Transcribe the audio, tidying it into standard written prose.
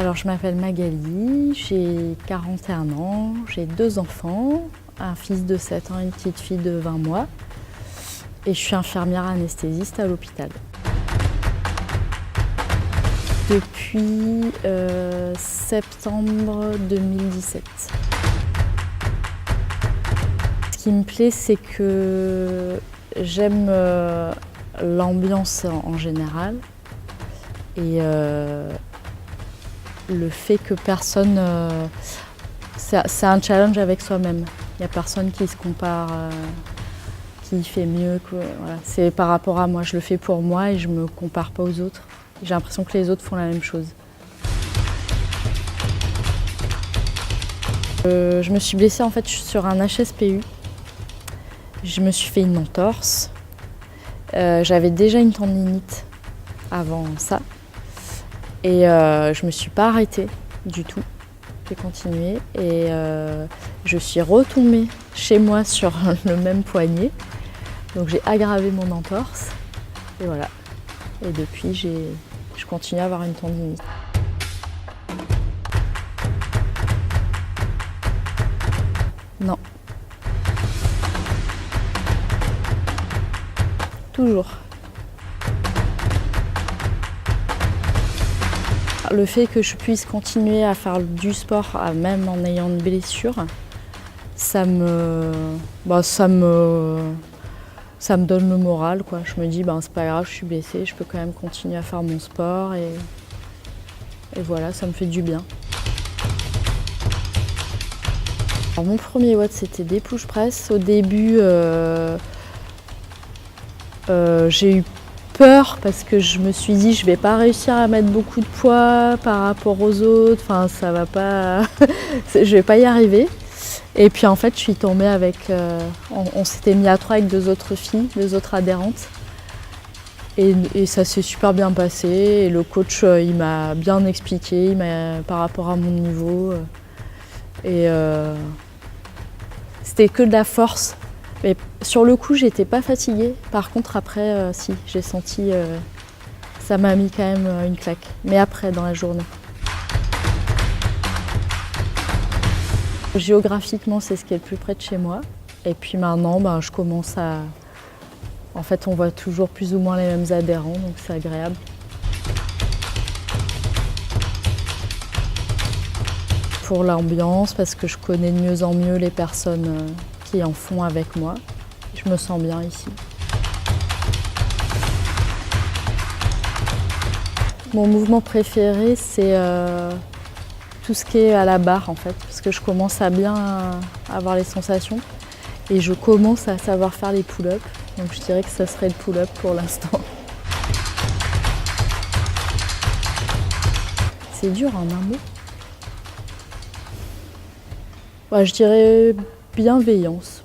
Alors je m'appelle Magali, j'ai 41 ans, j'ai 2 enfants, un fils de 7 ans et une petite fille de 20 mois. Et je suis infirmière anesthésiste à l'hôpital. Depuis septembre 2017. Ce qui me plaît, c'est que j'aime l'ambiance en général et le fait que personne... c'est un challenge avec soi-même. Il n'y a personne qui se compare, qui fait mieux. Voilà. C'est par rapport à moi, je le fais pour moi et je ne me compare pas aux autres. J'ai l'impression que les autres font la même chose. Je me suis blessée en fait sur un HSPU. Je me suis fait une entorse. J'avais déjà une tendinite avant ça. Et je ne me suis pas arrêtée du tout. J'ai continué et je suis retombée chez moi sur le même poignet. Donc j'ai aggravé mon entorse et voilà. Et depuis, je continue à avoir une tendinite. Non. Toujours. Le fait que je puisse continuer à faire du sport, même en ayant une blessure, ça me donne le moral, quoi. Je me dis, c'est pas grave, je suis blessée, je peux quand même continuer à faire mon sport et voilà, ça me fait du bien. Alors, mon premier WOD, c'était des push press. Au début, j'ai eu peur parce que je me suis dit, je vais pas réussir à mettre beaucoup de poids par rapport aux autres, enfin ça va pas, je vais pas y arriver. Et puis en fait, je suis tombée avec, on s'était mis à 3 avec 2 autres filles, 2 autres adhérentes. Et ça s'est super bien passé. Et le coach, il m'a bien expliqué par rapport à mon niveau. Et c'était que de la force. Mais sur le coup, j'étais pas fatiguée. Par contre, après, si, j'ai senti, ça m'a mis quand même une claque. Mais après, dans la journée. Géographiquement, c'est ce qui est le plus près de chez moi. Et puis maintenant, je commence à... En fait, on voit toujours plus ou moins les mêmes adhérents, donc c'est agréable. Pour l'ambiance, parce que je connais de mieux en mieux les personnes qui en font avec moi. Je me sens bien ici. Mon mouvement préféré, c'est tout ce qui est à la barre en fait, parce que je commence à bien avoir les sensations et je commence à savoir faire les pull-ups. Donc je dirais que ça serait le pull-up pour l'instant. C'est dur en un mot. Je dirais bienveillance.